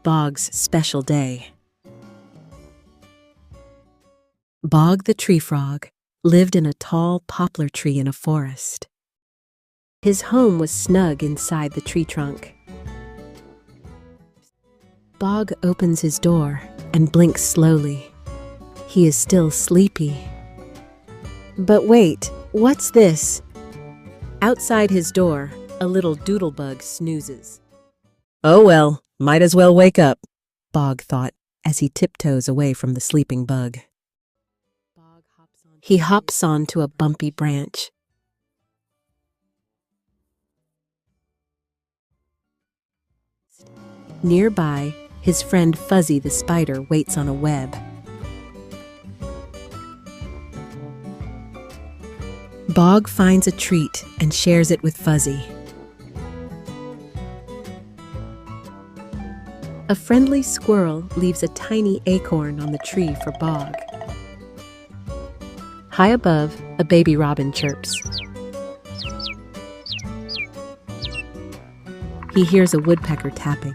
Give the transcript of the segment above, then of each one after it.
Bog's special day. Bog the tree frog lived in a tall poplar tree in a forest. His home was snug inside the tree trunk. Bog opens his door and blinks slowly. He is still sleepy. But wait, what's this? Outside his door, a little doodlebug snoozes. Oh well, might as well wake up, Bog thought as he tiptoes away from the sleeping bug. He hops onto a bumpy branch. Nearby, his friend Fuzzy the spider waits on a web. Bog finds a treat and shares it with Fuzzy. A friendly squirrel leaves a tiny acorn on the tree for Bog. High above, a baby robin chirps. He hears a woodpecker tapping.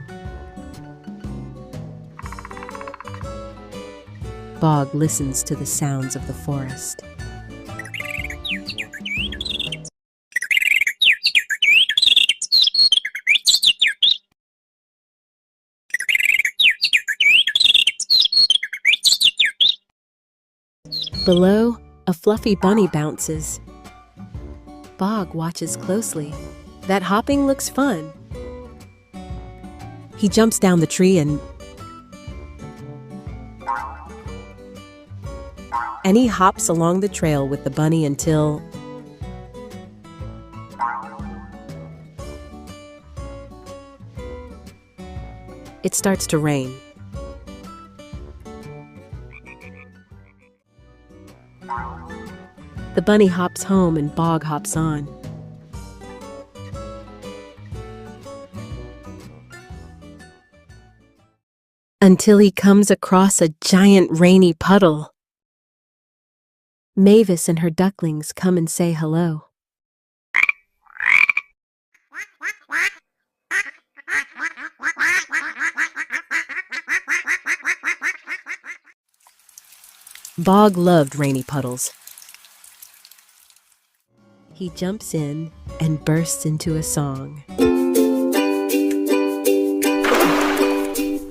Bog listens to the sounds of the forest. Below, a fluffy bunny bounces. Bog watches closely. That hopping looks fun. He jumps down the tree and he hops along the trail with the bunny until it starts to rain. The bunny hops home and Bog hops on. Until he comes across a giant rainy puddle. Mavis and her ducklings come and say hello. Bog loved rainy puddles. He jumps in and bursts into a song.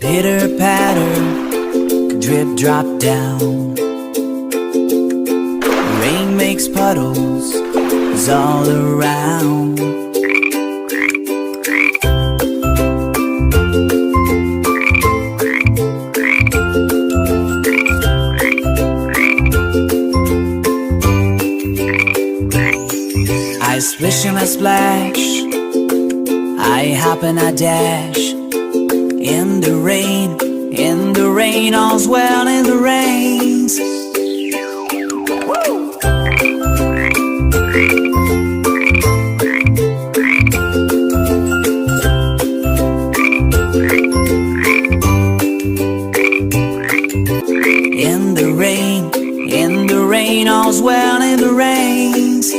Pitter patter, drip drop down. Rain makes puddles all around. I splish and I splash, I hop and I dash. In the rain, all's well in the rains. In the rain, all's well in the rains.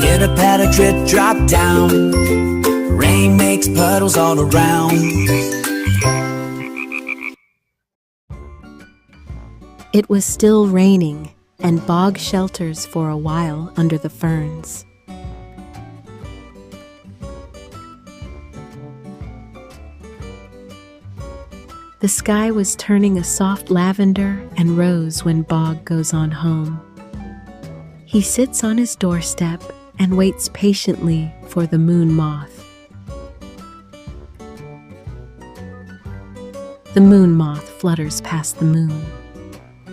Pitter patter, drip drop down. Rain makes puddles all around. It was still raining, and Bog shelters for a while under the ferns. The sky was turning a soft lavender and rose when Bog goes on home. He sits on his doorstep and waits patiently for the Moon Moth. The Moon Moth flutters past the moon.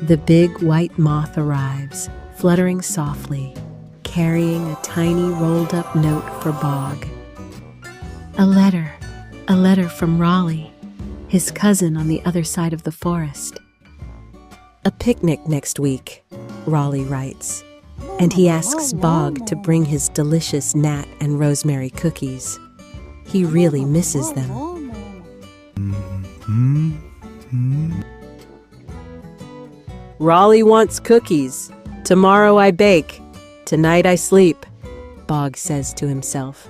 The big white moth arrives, fluttering softly, carrying a tiny rolled-up note for Bog. A letter from Rollie, his cousin on the other side of the forest. A picnic next week, Rollie writes, and he asks Bog to bring his delicious gnat and rosemary cookies. He really misses them. Rollie wants cookies. Tomorrow I bake. Tonight I sleep, Bog says to himself.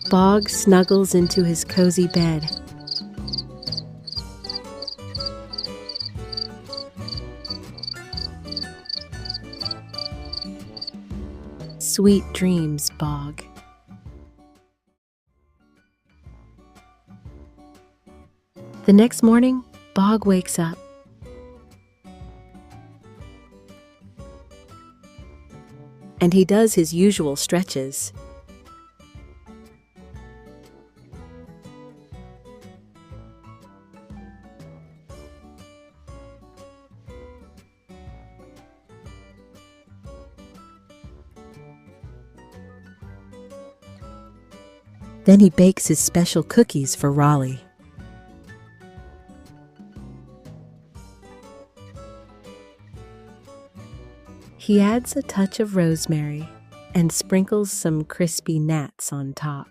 Bog snuggles into his cozy bed. Sweet dreams, Bog. The next morning, Bog wakes up. And he does his usual stretches. Then he bakes his special cookies for Rollie. He adds a touch of rosemary and sprinkles some crispy gnats on top.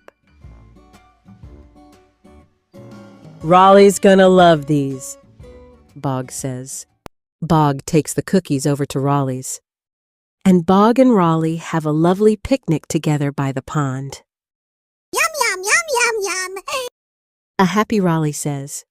Rollie's gonna love these, Bog says. Bog takes the cookies over to Rollie's, and Bog and Rollie have a lovely picnic together by the pond. Yum, yum, yum, yum, yum. A happy Rollie says,